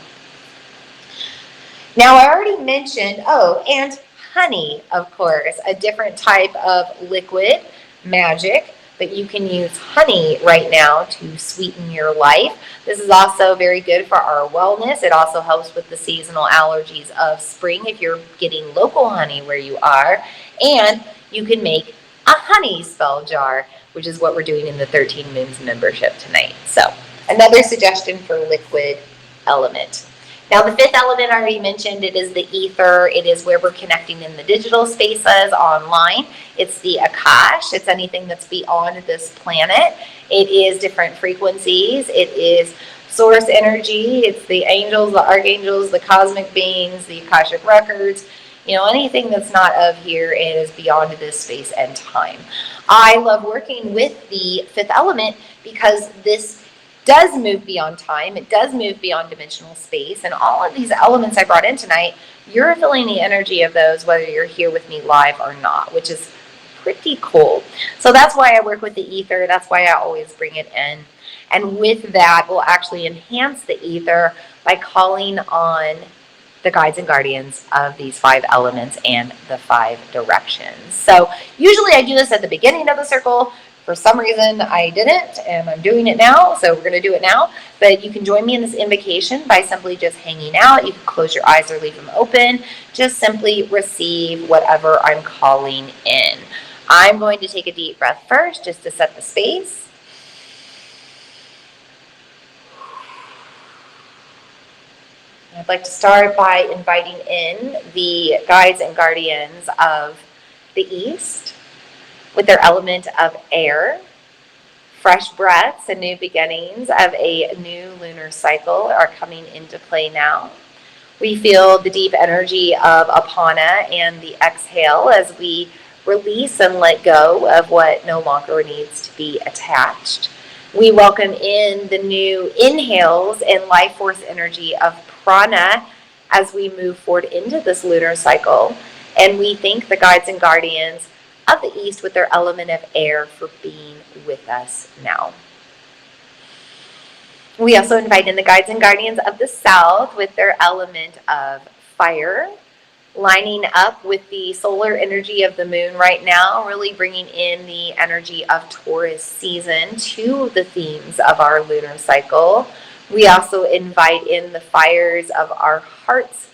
Now, I already mentioned, and honey, of course, a different type of liquid magic, but you can use honey right now to sweeten your life. This is also very good for our wellness. It also helps with the seasonal allergies of spring if you're getting local honey where you are. And you can make a honey spell jar, which is what we're doing in the 13 Moons membership tonight. So another suggestion for liquid element. Now, the fifth element I already mentioned, it is the ether. It is where we're connecting in the digital spaces online. It's the Akash. It's anything that's beyond this planet. It is different frequencies. It is source energy. It's the angels, the archangels, the cosmic beings, the Akashic records. You know, anything that's not of here is beyond this space and time. I love working with the fifth element because this does move beyond time. It does move beyond dimensional space. And all of these elements I brought in tonight, you're feeling the energy of those whether you're here with me live or not, which is pretty cool. So that's why I work with the ether. That's why I always bring it in. And with that, we'll actually enhance the ether by calling on the guides and guardians of these 5 elements and the 5 directions. So usually I do this at the beginning of the circle For some reason, I didn't, and I'm doing it now, so we're going to do it now. But you can join me in this invocation by simply just hanging out. You can close your eyes or leave them open. Just simply receive whatever I'm calling in. I'm going to take a deep breath first just to set the space. I'd like to start by inviting in the guides and guardians of the East with their element of air. Fresh breaths and new beginnings of a new lunar cycle are coming into play now. We feel the deep energy of Apana and the exhale as we release and let go of what no longer needs to be attached. We welcome in the new inhales and life force energy of prana as we move forward into this lunar cycle. And we thank the guides and guardians of the East with their element of air for being with us now. We also invite in the guides and guardians of the South with their element of fire, lining up with the solar energy of the moon right now, really bringing in the energy of Taurus season to the themes of our lunar cycle. We also invite in the fires of our heart's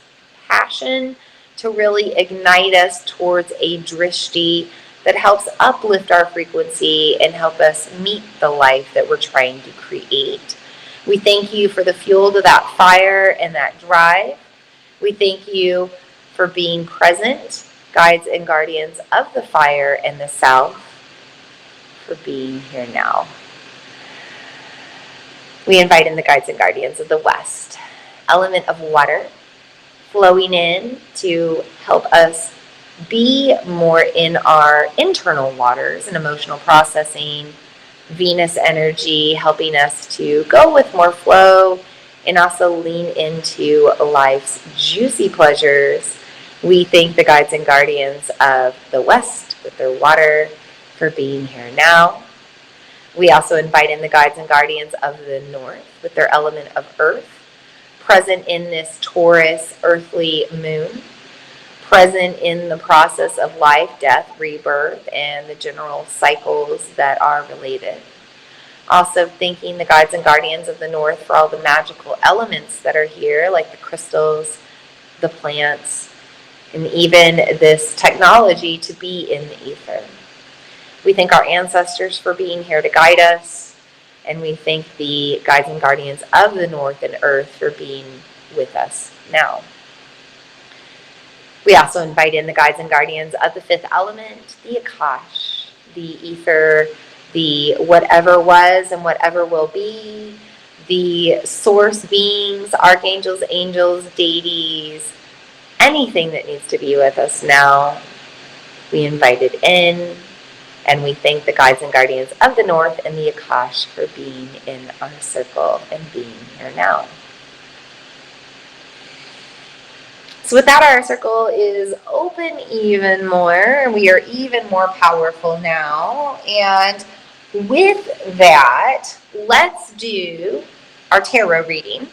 passion to really ignite us towards a drishti that helps uplift our frequency and help us meet the life that we're trying to create. We thank you for the fuel to that fire and that drive. We thank you for being present, guides and guardians of the fire and the South, for being here now. We invite in the guides and guardians of the West, element of water, flowing in to help us be more in our internal waters and emotional processing. Venus energy helping us to go with more flow and also lean into life's juicy pleasures. We thank the guides and guardians of the West with their water for being here now. We also invite in the guides and guardians of the North with their element of earth, present in this Taurus earthly moon, present in the process of life, death, rebirth, and the general cycles that are related. Also thanking the guides and guardians of the North for all the magical elements that are here, like the crystals, the plants, and even this technology to be in the ether. We thank our ancestors for being here to guide us, and we thank the guides and guardians of the North and Earth for being with us now. We also invite in the guides and guardians of the fifth element, the Akash, the ether, the whatever was and whatever will be, the source beings, archangels, angels, deities, anything that needs to be with us now. We invite it in, and we thank the guides and guardians of the North and the Akash for being in our circle and being here now. So with that, our circle is open even more. We are even more powerful now. And with that, let's do our tarot reading.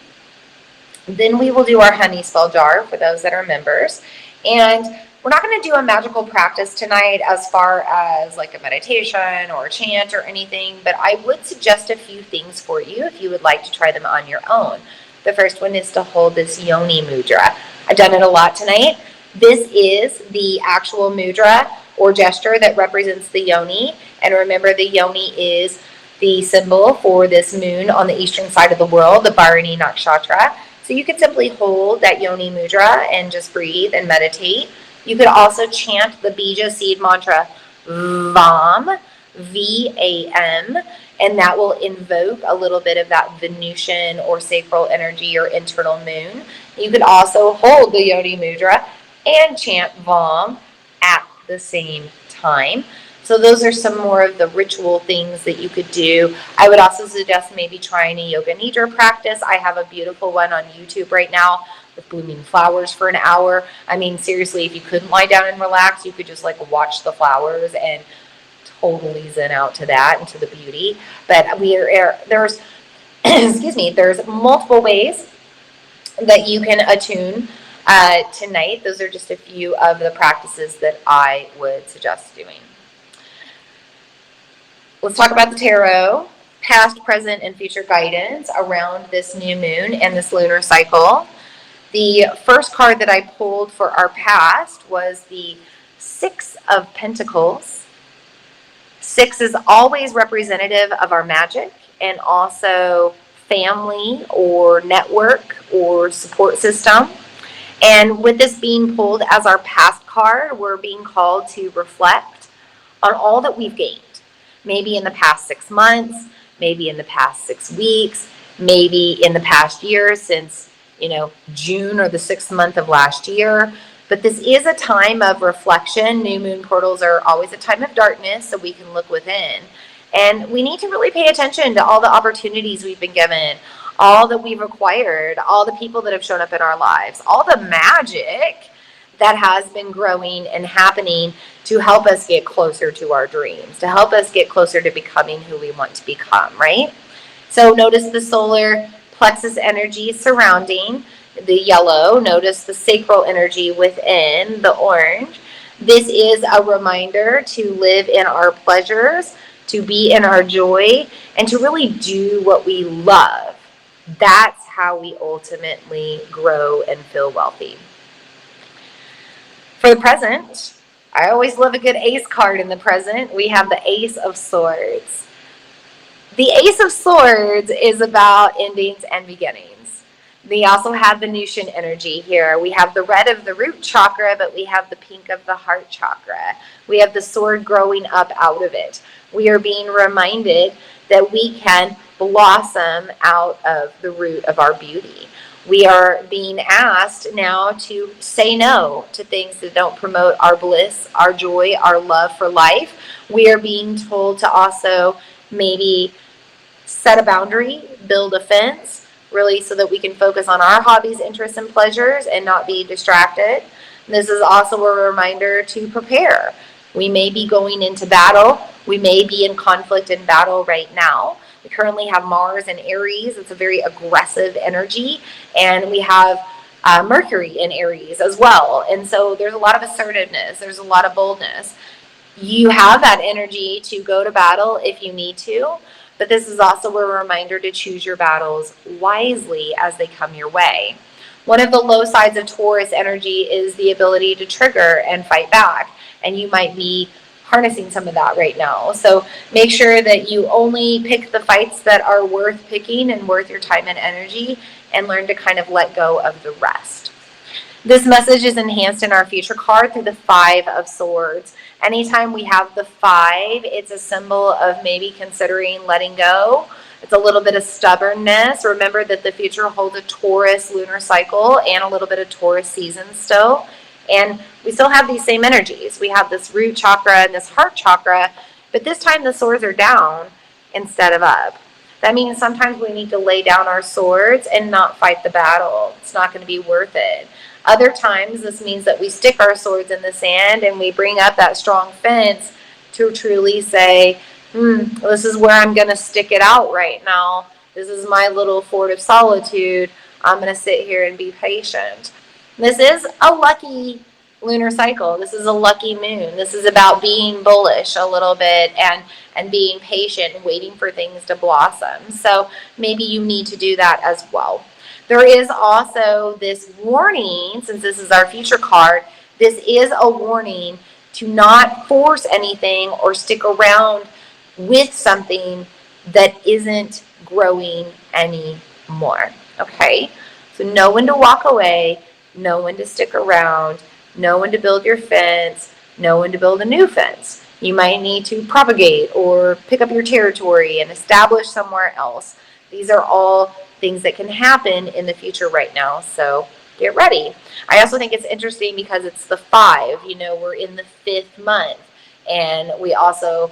Then we will do our honey spell jar for those that are members. And we're not going to do a magical practice tonight as far as like a meditation or a chant or anything, but I would suggest a few things for you if you would like to try them on your own. The first one is to hold this yoni mudra. I've done it a lot tonight. This is the actual mudra or gesture that represents the yoni. And remember, the yoni is the symbol for this moon on the eastern side of the world, the Bharani Nakshatra. So you could simply hold that yoni mudra and just breathe and meditate. You could also chant the bija seed mantra, VAM, V-A-M, and that will invoke a little bit of that Venusian or sacral energy or internal moon. You could also hold the yoni mudra and chant VAM at the same time. So those are some more of the ritual things that you could do. I would also suggest maybe trying a yoga nidra practice. I have a beautiful one on YouTube right now with blooming flowers for an hour. I mean, seriously, if you couldn't lie down and relax, you could just like watch the flowers and totally zen out to that and to the beauty. But there's excuse me, there's multiple ways that you can attune tonight. Those are just a few of the practices that I would suggest doing. Let's talk about the tarot, past, present, and future guidance around this new moon and this lunar cycle. The first card that I pulled for our past was the Six of Pentacles. Six is always representative of our magic and also family or network or support system. And with this being pulled as our past card, we're being called to reflect on all that we've gained. Maybe in the past 6 months, maybe in the past 6 weeks, maybe in the past year since, June or the 6th month of last year. But this is a time of reflection. New moon portals are always a time of darkness, so we can look within. And we need to really pay attention to all the opportunities we've been given, all that we've acquired, all the people that have shown up in our lives, all the magic that has been growing and happening to help us get closer to our dreams, to help us get closer to becoming who we want to become, right? So notice the solar plexus energy surrounding the yellow. Notice the sacral energy within the orange. This is a reminder to live in our pleasures, to be in our joy, and to really do what we love. That's how we ultimately grow and feel wealthy. For the present, I always love a good ace card in the present. We have the Ace of Swords. The Ace of Swords is about endings and beginnings. We also have Venusian energy here. We have the red of the root chakra, but we have the pink of the heart chakra. We have the sword growing up out of it. We are being reminded that we can blossom out of the root of our beauty. We are being asked now to say no to things that don't promote our bliss, our joy, our love for life. We are being told to also maybe set a boundary, build a fence, really so that we can focus on our hobbies, interests, and pleasures and not be distracted. This is also a reminder to prepare. We may be going into battle. We may be in conflict and battle right now. We currently have Mars in Aries. It's a very aggressive energy. And we have Mercury in Aries as well. And so there's a lot of assertiveness. There's a lot of boldness. You have that energy to go to battle if you need to. But this is also a reminder to choose your battles wisely as they come your way. One of the low sides of Taurus energy is the ability to trigger and fight back. And you might be harnessing some of that right now. So make sure that you only pick the fights that are worth picking and worth your time and energy, and learn to kind of let go of the rest. This message is enhanced in our future card through the Five of Swords. Anytime we have the 5, it's a symbol of maybe considering letting go. It's a little bit of stubbornness. Remember that the future holds a Taurus lunar cycle and a little bit of Taurus season still. And we still have these same energies. We have this root chakra and this heart chakra, but this time the swords are down instead of up. That means sometimes we need to lay down our swords and not fight the battle. It's not going to be worth it. Other times, this means that we stick our swords in the sand and we bring up that strong fence to truly say, this is where I'm going to stick it out right now. This is my little fort of solitude. I'm going to sit here and be patient. This is a lucky lunar cycle. This is a lucky moon. This is about being bullish a little bit and being patient and waiting for things to blossom. So maybe you need to do that as well. There is also this warning, since this is our future card, this is a warning to not force anything or stick around with something that isn't growing anymore, okay? So know when to walk away, know when to stick around, know when to build your fence, know when to build a new fence. You might need to propagate or pick up your territory and establish somewhere else. These are all things that can happen in the future right now, so get ready. I also think it's interesting because it's the 5, we're in the 5th month, and we also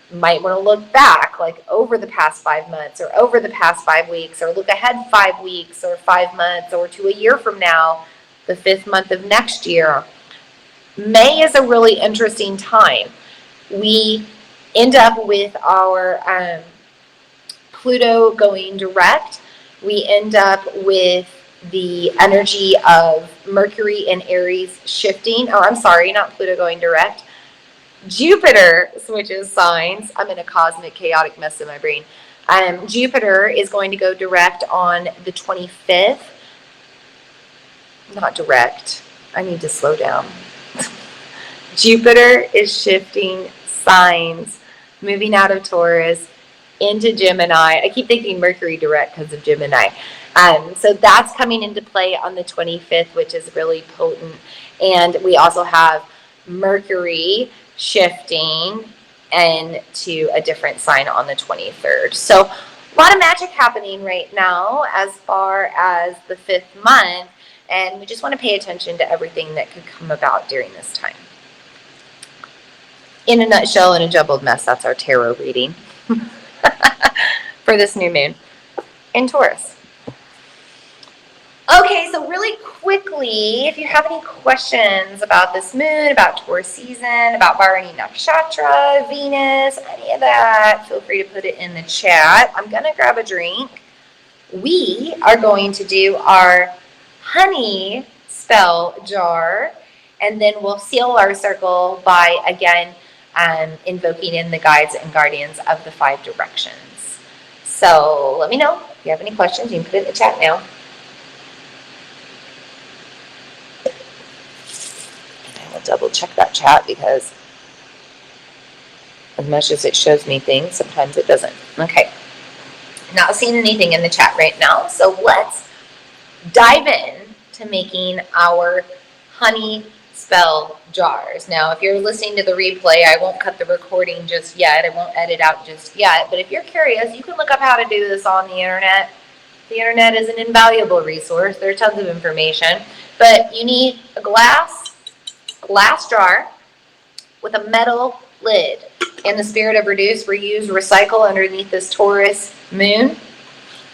might want to look back, like over the past 5 months or over the past 5 weeks, or look ahead 5 weeks or 5 months or to a year from now, the 5th month of next year. May is a really interesting time. We end up with our Pluto going direct. We end up with the energy of Mercury in Aries shifting. Oh, I'm sorry, not Pluto going direct. Jupiter switches signs. I'm in a cosmic chaotic mess in my brain. Jupiter is going to go direct on the 25th. Not direct. I need to slow down. Jupiter is shifting signs, moving out of Taurus into Gemini. I keep thinking Mercury direct because of Gemini. So that's coming into play on the 25th, which is really potent. And we also have Mercury shifting into a different sign on the 23rd. So a lot of magic happening right now as far as the 5th month. And we just want to pay attention to everything that could come about during this time. In a nutshell, in a jumbled mess, that's our tarot reading for this new moon in Taurus. Okay, so really quickly, if you have any questions about this moon, about Taurus season, about Bharani Nakshatra, Venus, any of that, feel free to put it in the chat. I'm going to grab a drink. We are going to do our honey spell jar, and then we'll seal our circle by, again, invoking in the guides and guardians of the 5 directions. So let me know if you have any questions. You can put it in the chat now. And I will double check that chat because as much as it shows me things, sometimes it doesn't. Okay. Not seeing anything in the chat right now. So let's dive in to making our honey spell jars. Now, if you're listening to the replay, I won't cut the recording just yet. I won't edit out just yet. But if you're curious, you can look up how to do this on the internet. The internet is an invaluable resource. There's tons of information. But you need a glass jar with a metal lid. In the spirit of reduce, reuse, recycle underneath this Taurus moon,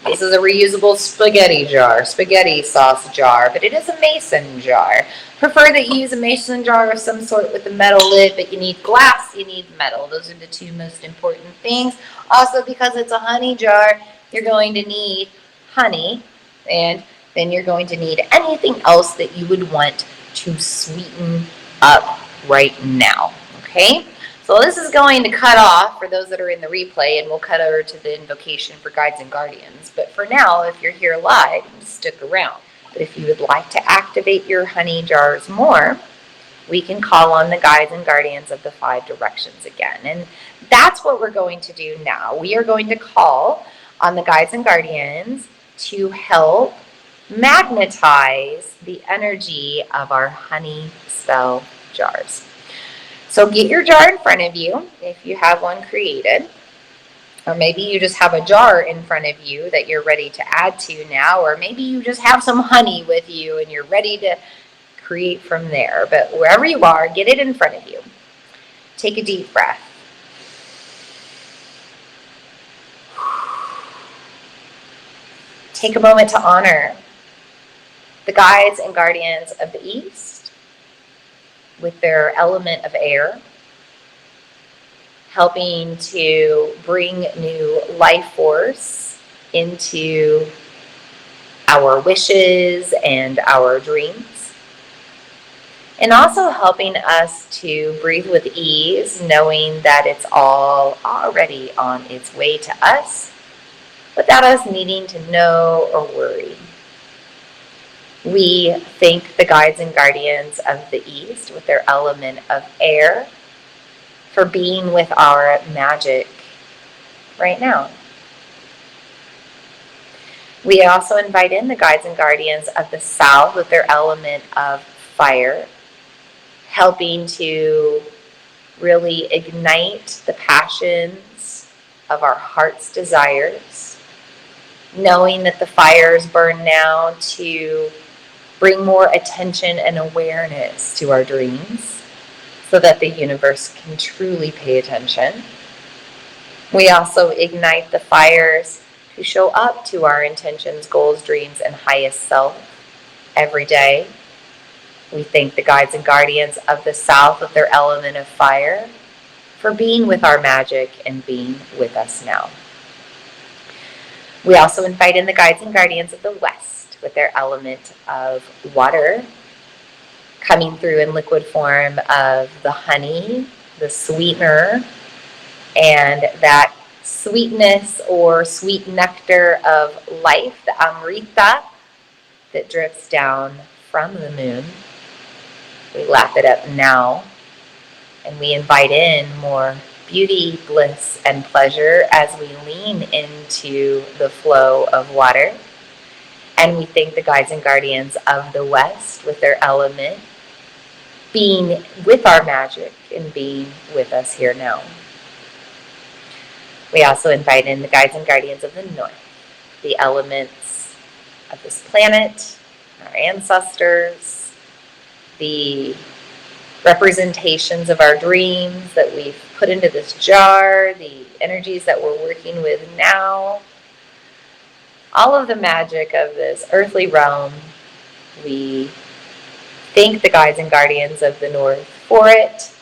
this is a reusable spaghetti jar, spaghetti sauce jar, but it is a mason jar. Prefer that you use a mason jar of some sort with a metal lid, but you need glass, you need metal. Those are the 2 most important things. Also, because it's a honey jar, you're going to need honey, and then you're going to need anything else that you would want to sweeten up right now, okay? So this is going to cut off for those that are in the replay, and we'll cut over to the invocation for guides and guardians. But for now, if you're here live, stick around. But if you would like to activate your honey jars more, we can call on the guides and guardians of the 5 directions again. And that's what we're going to do now. We are going to call on the guides and guardians to help magnetize the energy of our honey spell jars. So get your jar in front of you if you have one created, or maybe you just have a jar in front of you that you're ready to add to now, or maybe you just have some honey with you and you're ready to create from there. But wherever you are, get it in front of you. Take a deep breath. Take a moment to honor the guides and guardians of the East with their element of air, helping to bring new life force into our wishes and our dreams, and also helping us to breathe with ease, knowing that it's all already on its way to us without us needing to know or worry. We thank the guides and guardians of the East with their element of air for being with our magic right now. We also invite in the guides and guardians of the South with their element of fire, helping to really ignite the passions of our heart's desires, knowing that the fires burn now to bring more attention and awareness to our dreams so that the universe can truly pay attention. We also ignite the fires to show up to our intentions, goals, dreams, and highest self every day. We thank the guides and guardians of the South with their element of fire for being with our magic and being with us now. We also invite in the guides and guardians of the West with their element of water, coming through in liquid form of the honey, the sweetener and that sweetness or sweet nectar of life, the amrita that drifts down from the moon. We lap it up now, and we invite in more beauty, bliss, and pleasure as we lean into the flow of water. And we thank the guides and guardians of the West with their element, being with our magic and being with us here now. We also invite in the guides and guardians of the North, the elements of this planet, our ancestors, the representations of our dreams that we've put into this jar, the energies that we're working with now, all of the magic of this earthly realm. We thank the guides and guardians of the North for it.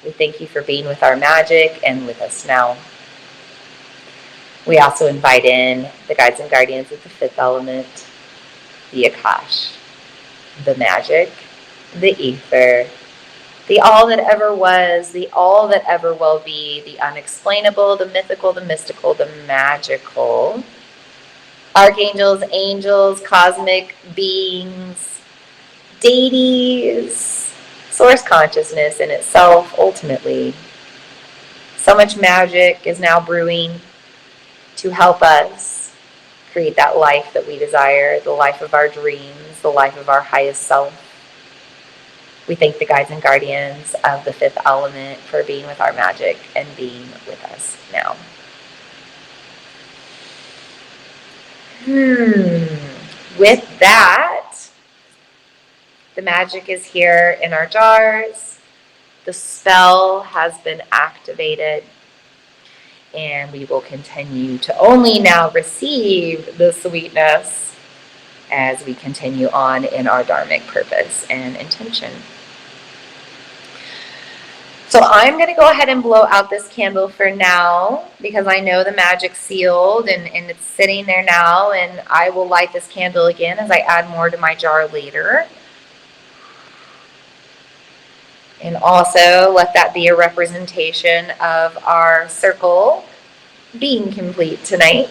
We thank you for being with our magic and with us now. We also invite in the guides and guardians of the fifth element, the Akash, the magic, the ether, the all that ever was, the all that ever will be, the unexplainable, the mythical, the mystical, the magical, archangels, angels, cosmic beings, deities, source consciousness in itself, ultimately. So much magic is now brewing to help us create that life that we desire, the life of our dreams, the life of our highest self. We thank the guides and guardians of the fifth element for being with our magic and being with us now. With that, the magic is here in our jars. The spell has been activated. And we will continue to only now receive the sweetness as we continue on in our dharmic purpose and intention. So I'm going to go ahead and blow out this candle for now because I know the magic's sealed and it's sitting there now, and I will light this candle again as I add more to my jar later. And also let that be a representation of our circle being complete tonight.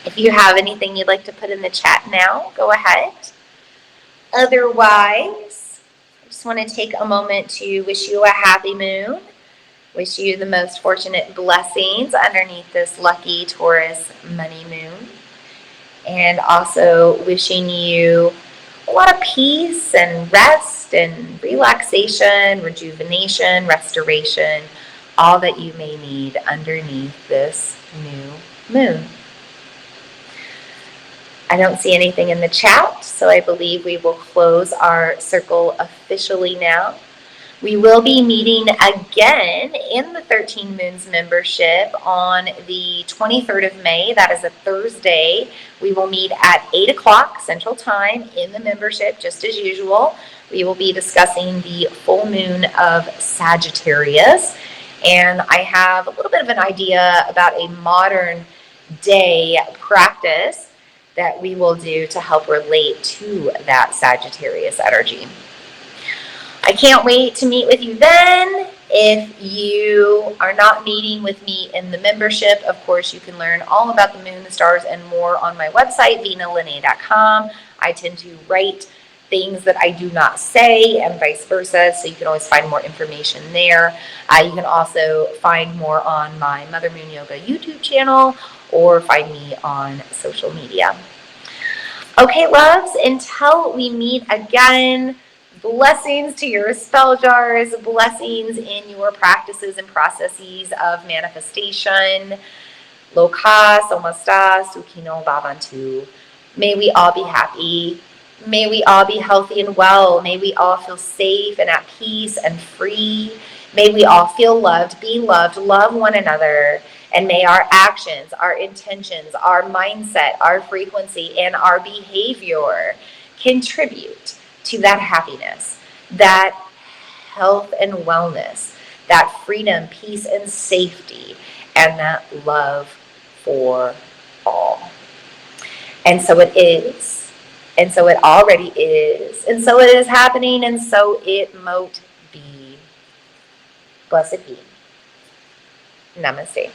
If you have anything you'd like to put in the chat now, go ahead. Otherwise, I just want to take a moment to wish you a happy moon. Wish you the most fortunate blessings underneath this lucky Taurus money moon. And also wishing you a lot of peace and rest and relaxation, rejuvenation, restoration, all that you may need underneath this new moon. I don't see anything in the chat, so I believe we will close our circle officially now. We will be meeting again in the 13 Moons membership on the 23rd of May. That is a Thursday. We will meet at 8 o'clock Central Time in the membership, just as usual. We will be discussing the full moon of Sagittarius. And I have a little bit of an idea about a modern day practice that we will do to help relate to that Sagittarius energy. I can't wait to meet with you then. If you are not meeting with me in the membership, of course, you can learn all about the moon, the stars, and more on my website, vinalene.com. I tend to write things that I do not say and vice versa, so you can always find more information there. You can also find more on my Mother Moon Yoga YouTube channel or find me on social media. Okay, loves, until we meet again, blessings to your spell jars, blessings in your practices and processes of manifestation. Loka, somasta, sukino, bhavantu. May we all be happy. May we all be healthy and well. May we all feel safe and at peace and free. May we all feel loved, be loved, love one another. And may our actions, our intentions, our mindset, our frequency, and our behavior contribute to that happiness, that health and wellness, that freedom, peace, and safety, and that love for all. And so it is, and so it already is, and so it is happening, and so it mote be. Blessed be. Namaste.